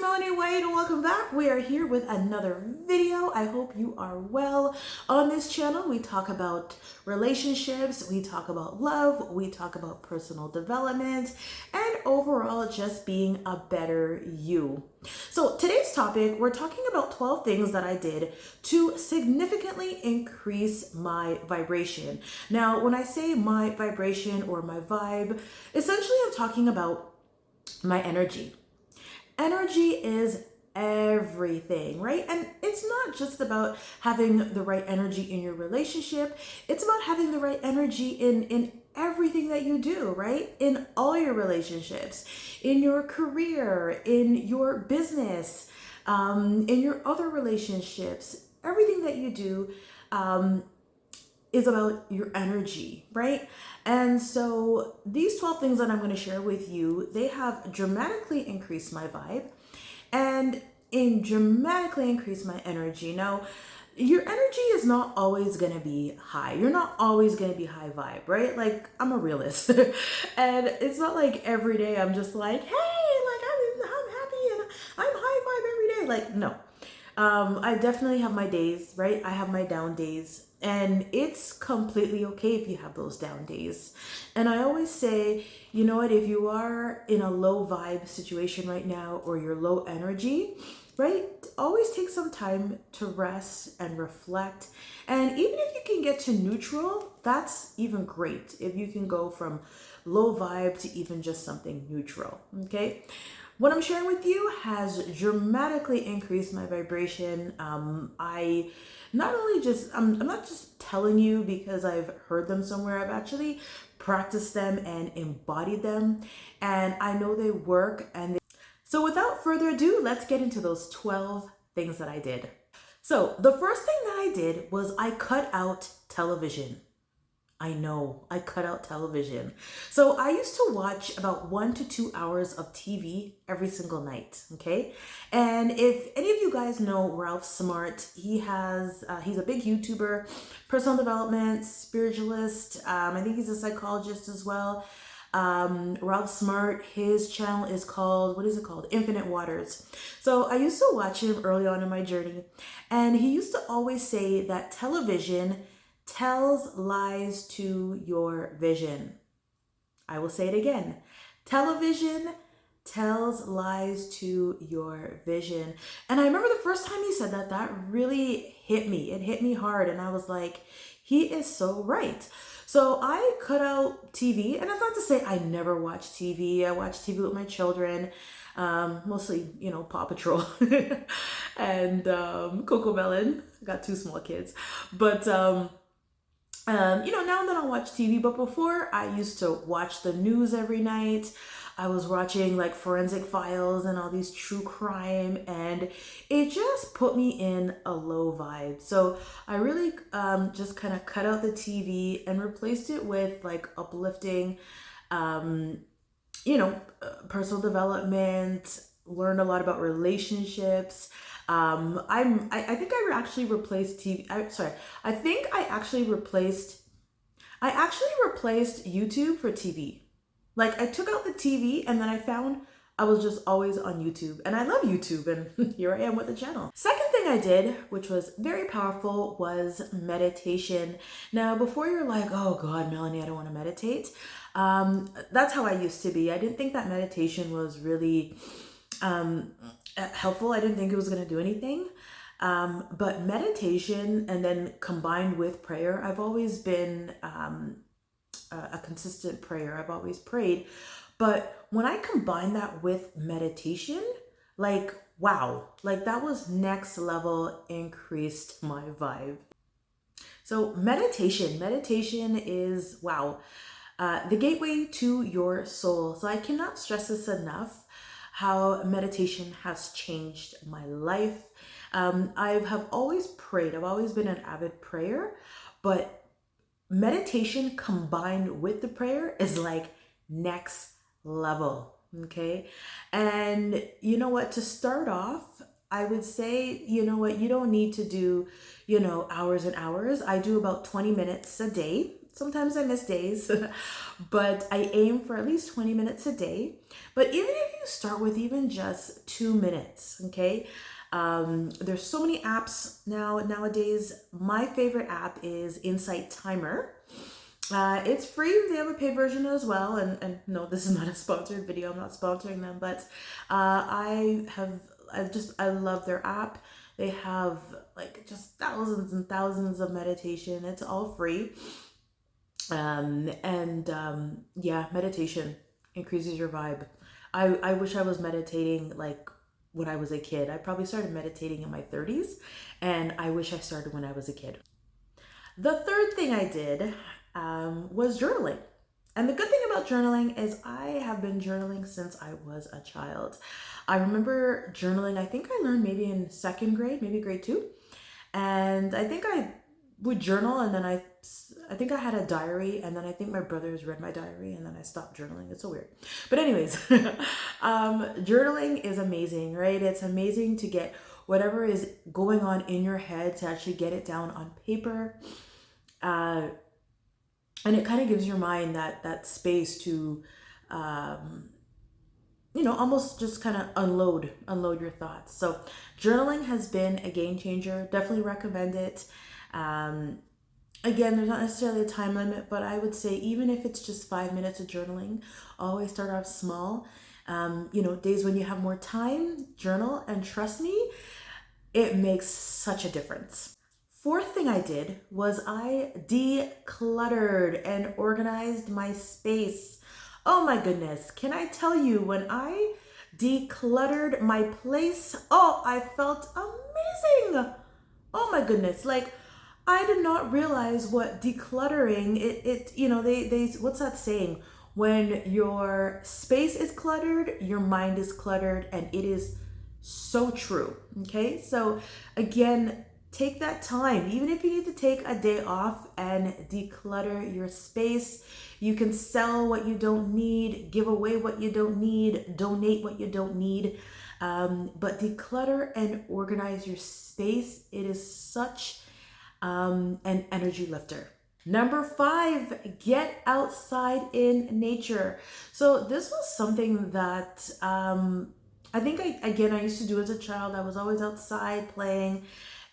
Melanie White and welcome back. We are here with another video. I hope you are well. On this channel, we talk about relationships, we talk about love, we talk about personal development, and overall just being a better you. So today's topic, we're talking about 12 things that I did to significantly increase my vibration. Now, when I say my vibration or my vibe, essentially I'm talking about my energy. Energy is everything, right? And it's not just about having the right energy in your relationship. It's about having the right energy in everything that you do, right? In all your relationships, in your career, in your business, in your other relationships, everything that you do, is about your energy, right? And so these 12 things that I'm going to share with you, they have dramatically increased my vibe and dramatically increased my energy. Now, your energy is not always going to be high. You're not always going to be high vibe, right? Like, I'm a realist. And it's not like every day I'm just like, hey, like I'm happy and I'm high vibe every day. Like, no. I definitely have my days, right? I have my down days. And it's completely okay if you have those down days. And I always say, you know what, if you are in a low vibe situation right now or you're low energy, right, always take some time to rest and reflect. And even if you can get to neutral, that's even great. If you can go from low vibe to even just something neutral, okay? What I'm sharing with you has dramatically increased my vibration. I not only just, I'm not just telling you because I've heard them somewhere, I've actually practiced them and embodied them. And I know they work. So without further ado, let's get into those 12 things that I did. So the first thing that I did was I cut out television. I know, I cut out television. So I used to watch about 1 to 2 hours of TV every single night, okay? And if any of you guys know Ralph Smart, he's a big YouTuber, personal development, spiritualist. I think he's a psychologist as well. Ralph Smart, his channel is called, what is it called? Infinite Waters. So I used to watch him early on in my journey, and he used to always say that television tells lies to your vision. I will say it again. Television tells lies to your vision. And I remember the first time he said that, that really hit me. It hit me hard. And I was like, he is so right. So I cut out TV. And that's not to say I never watch TV. I watch TV with my children. Mostly, you know, Paw Patrol and Coco Melon. I got 2 small kids. But you know, now and then I'll watch TV, but before I used to watch the news every night. I was watching like Forensic Files and all these true crime, and it just put me in a low vibe. So I really just kind of cut out the TV and replaced it with like uplifting, you know, personal development, learned a lot about relationships. I think I actually replaced TV. I think I actually replaced YouTube for TV. Like I took out the TV and then I found I was just always on YouTube, and I love YouTube, and here I am with the channel. Second thing I did, which was very powerful, was meditation. Now, before you're like, oh God, Melanie, I don't want to meditate. That's how I used to be. I didn't think that meditation was really helpful. I didn't think it was going to do anything. But meditation and then combined with prayer, I've always been a consistent prayer. I've always prayed. But when I combine that with meditation, like, wow, like that was next level, increased my vibe. So meditation is, wow, the gateway to your soul. So I cannot stress this enough, how meditation has changed my life. I have always prayed. I've always been an avid prayer, but meditation combined with the prayer is like next level, okay? And you know what, to start off, I would say, you know what, you don't need to do, you know, hours and hours. I do about 20 minutes a day. Sometimes I miss days, but I aim for at least 20 minutes a day. But even if you start with even just 2 minutes, okay? There's so many apps nowadays. My favorite app is Insight Timer. It's free. They have a paid version as well. And no, this is not a sponsored video. I'm not sponsoring them, but I love their app. They have like just thousands and thousands of meditation. It's all free. Yeah, meditation increases your vibe. I wish I was meditating like when I was a kid. I probably started meditating in my 30s, and I wish I started when I was a kid. The third thing I did was journaling. And the good thing about journaling is I have been journaling since I was a child. I remember journaling, I think I learned maybe in second grade, maybe grade two. And I think I would journal, and then I think I had a diary, and then I think my brothers read my diary, and then I stopped journaling. It's so weird. But anyways, journaling is amazing, right? It's amazing to get whatever is going on in your head to actually get it down on paper. And it kind of gives your mind that space to almost just kind of unload your thoughts. So journaling has been a game changer. Definitely recommend it. Again, there's not necessarily a time limit, but I would say even if it's just 5 minutes of journaling, always start off small. Days when you have more time, journal, and trust me, it makes such a difference. Fourth thing I did was I decluttered and organized my space. Oh my goodness, can I tell you, when I decluttered my place, oh, I felt amazing. Oh my goodness, like I did not realize what decluttering they what's that saying? When your space is cluttered, your mind is cluttered, and it is so true. Okay? So again, take that time. Even if you need to take a day off and declutter your space, you can sell what you don't need, give away what you don't need, donate what you don't need. But declutter and organize your space. It is such an energy lifter. Number 5, get outside in nature. So this was something that I think I used to do as a child. I was always outside playing.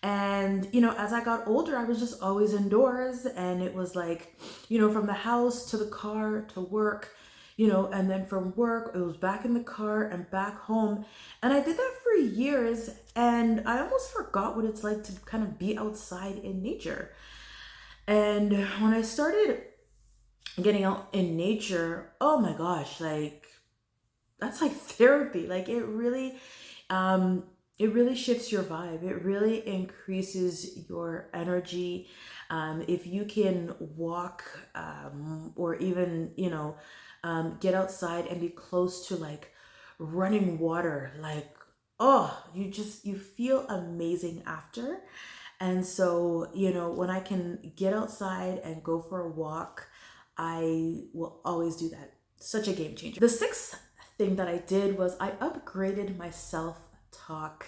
And, as I got older, I was just always indoors. And it was like, from the house to the car to work, and then from work, it was back in the car and back home. And I did that for years. And I almost forgot what it's like to kind of be outside in nature. And when I started getting out in nature, oh my gosh, like that's like therapy. Like it really shifts your vibe. It really increases your energy. If you can walk or even, get outside and be close to like running water, like, oh, you feel amazing after. And so, when I can get outside and go for a walk, I will always do that. Such a game changer. The 6th thing that I did was I upgraded my self-talk.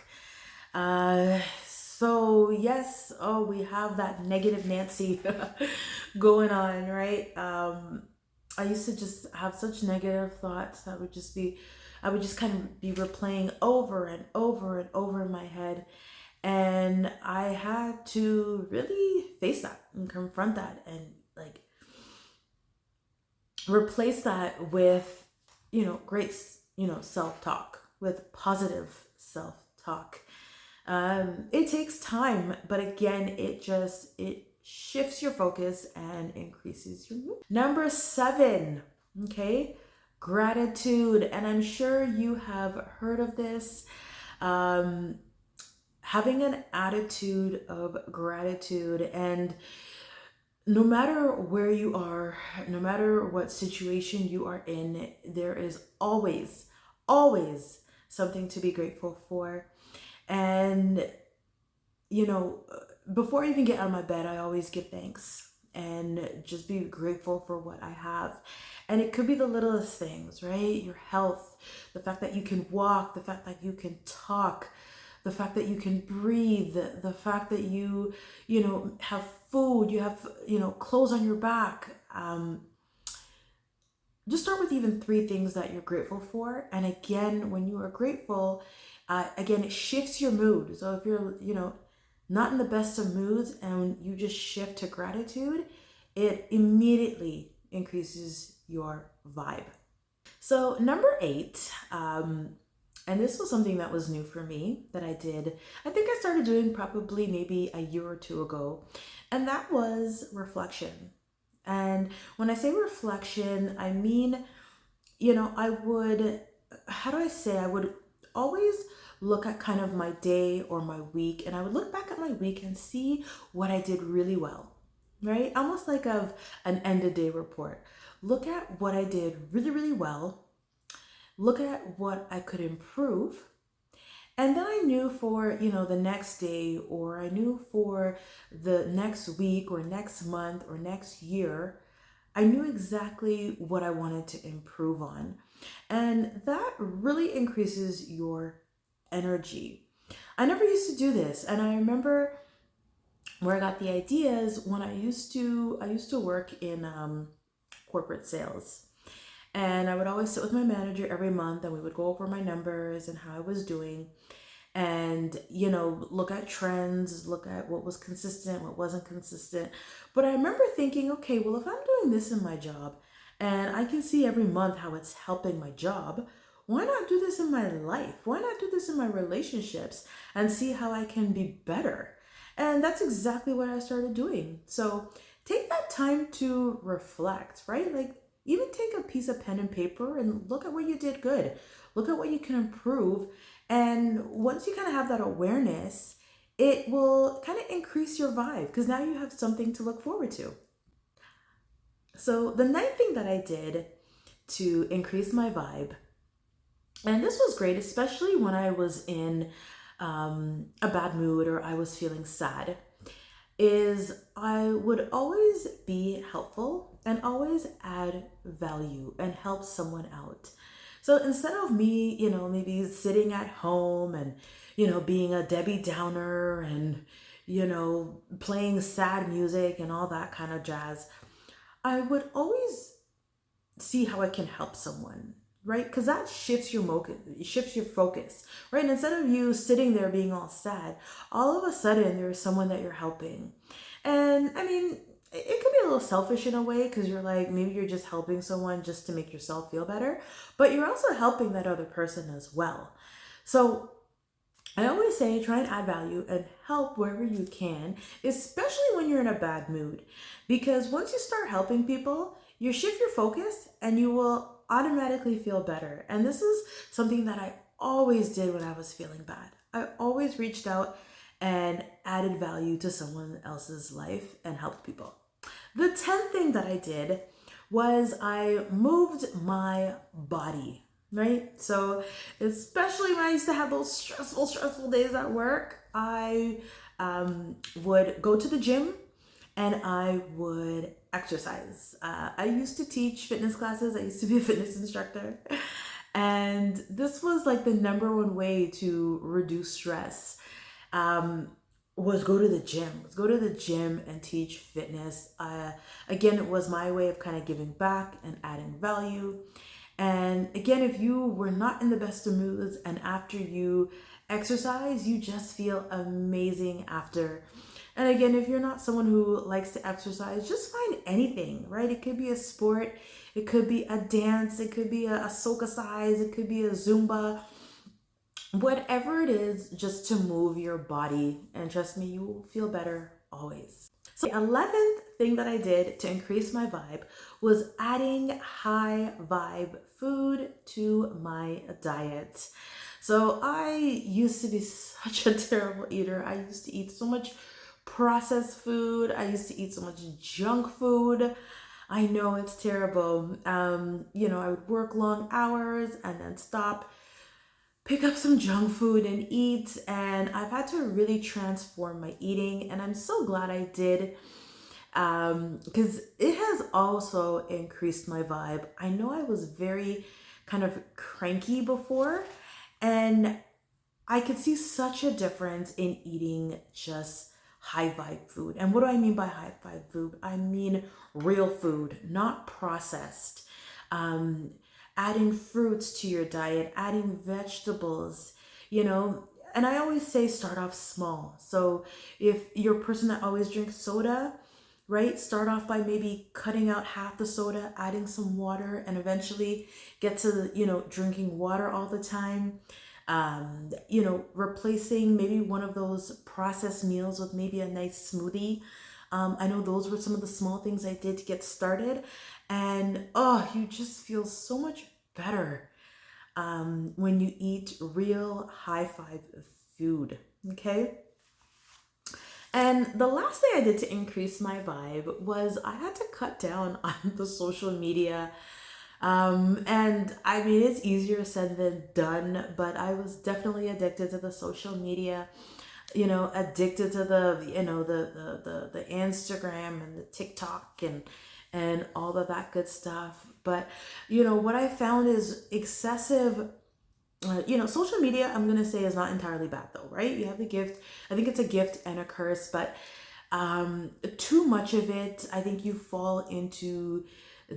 So yes, oh, we have that negative Nancy going on, right? I used to just have such negative thoughts that I would just kind of be replaying over and over and over in my head. And I had to really face that and confront that and like replace that with, great, self-talk, with positive self-talk. It takes time, but again, it shifts your focus and increases your mood. Number 7, okay, gratitude. And I'm sure you have heard of this. Having an attitude of gratitude, and no matter where you are, no matter what situation you are in, there is always something to be grateful for. And before I even get out of my bed, I always give thanks and just be grateful for what I have. And it could be the littlest things, right? Your health, the fact that you can walk, the fact that you can talk, the fact that you can breathe, the fact that you know, have food, you have, you know, clothes on your back. Just start with even three things that you're grateful for. And again, when you are grateful, again, it shifts your mood. So if you're, you know, not in the best of moods and you just shift to gratitude, it immediately increases your vibe. So, number eight, and this was something that was new for me that I did. I think I started doing probably maybe a year or two ago, and that was reflection. And when I say reflection, I mean, you know, I would, how do I say, I would always look at kind of my day or my week, and I would look back at my week and see what I did really well, right? Almost like of an end of day report. Look at what I did really, really well, look at what I could improve. And then I knew for, you know, the next day, or I knew for the next week or next month or next year, I knew exactly what I wanted to improve on. And that really increases your energy. I never used to do this. And I remember where I got the ideas when I used to work in corporate sales. And I would always sit with my manager every month and we would go over my numbers and how I was doing and, you know, look at trends, look at what was consistent, what wasn't consistent. But I remember thinking, okay, well, if I'm doing this in my job and I can see every month how it's helping my job, why not do this in my life? Why not do this in my relationships and see how I can be better? And that's exactly what I started doing. So take that time to reflect, right? Like, even take a piece of pen and paper and look at what you did good. Look at what you can improve. And once you kind of have that awareness, it will kind of increase your vibe because now you have something to look forward to. So, the ninth thing that I did to increase my vibe, and this was great, especially when I was in a bad mood or I was feeling sad, is I would always be helpful and always add value and help someone out. So instead of me, you know, maybe sitting at home and, you know, being a Debbie Downer and, you know, playing sad music and all that kind of jazz, I would always see how I can help someone, right? Because that shifts your focus, right? And instead of you sitting there being all sad, all of a sudden there's someone that you're helping. And I mean, it could be a little selfish in a way because you're like, maybe you're just helping someone just to make yourself feel better, but you're also helping that other person as well. So I always say try and add value and help wherever you can, especially when you're in a bad mood. Because once you start helping people, you shift your focus and you will automatically feel better. And this is something that I always did when I was feeling bad. I always reached out and added value to someone else's life and helped people. The 10th thing that I did was I moved my body, right? So, especially when I used to have those stressful days at work, I would go to the gym and I would exercise. I used to teach fitness classes, I used to be a fitness instructor. And this was like the number one way to reduce stress. Um, was go to the gym. Was go to the gym and teach fitness. Again, it was my way of kind of giving back and adding value. And again, if you were not in the best of moods and after you exercise, you just feel amazing after. And again, if you're not someone who likes to exercise, just find anything, right? It could be a sport, it could be a dance, it could be a soca size, it could be a Zumba, whatever it is, just to move your body. And trust me, you will feel better always. So, the 11th thing that I did to increase my vibe was adding high vibe food to my diet. So, I used to be such a terrible eater. I used to eat so much processed food, I used to eat so much junk food. I know it's terrible. You know, I would work long hours and then stop, pick up some junk food and eat. And I've had to really transform my eating. And I'm so glad I did because it has also increased my vibe. I know I was very kind of cranky before. And I could see such a difference in eating just high vibe food. And what do I mean by high vibe food? I mean real food, not processed. Um, Adding fruits to your diet, adding vegetables, you know. And I always say start off small. So if you're a person that always drinks soda, right, start off by maybe cutting out half the soda, adding some water, and eventually get to the, drinking water all the time. Replacing maybe one of those processed meals with maybe a nice smoothie. I know those were some of the small things I did to get started. And oh, you just feel so much better when you eat real high five food. Okay. And the last thing I did to increase my vibe was I had to cut down on the social media. And I mean, it's easier said than done, but I was definitely addicted to the social media, addicted to the Instagram and the TikTok and all of that good stuff. But, what I found is excessive social media, I'm going to say, is not entirely bad though, right? You have the gift. I think it's a gift and a curse, but too much of it, I think you fall into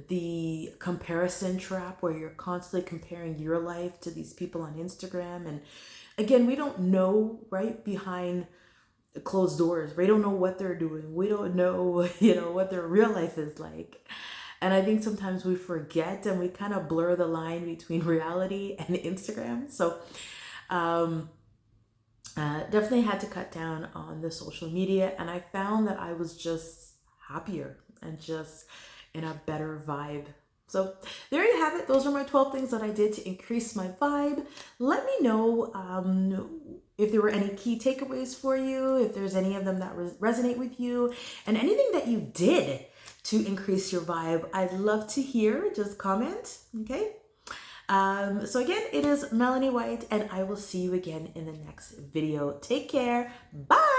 the comparison trap where you're constantly comparing your life to these people on Instagram. And again, we don't know, right, behind closed doors. We don't know what they're doing. We don't know, what their real life is like. And I think sometimes we forget and we kind of blur the line between reality and Instagram. So, definitely had to cut down on the social media. And I found that I was just happier and just in a better vibe. So there you have it. Those are my 12 things that I did to increase my vibe. Let me know if there were any key takeaways for you, if there's any of them that resonate with you, and anything that you did to increase your vibe. I'd love to hear. Just comment. Okay. So again, it is Melanie White, and I will see you again in the next video. Take care. Bye.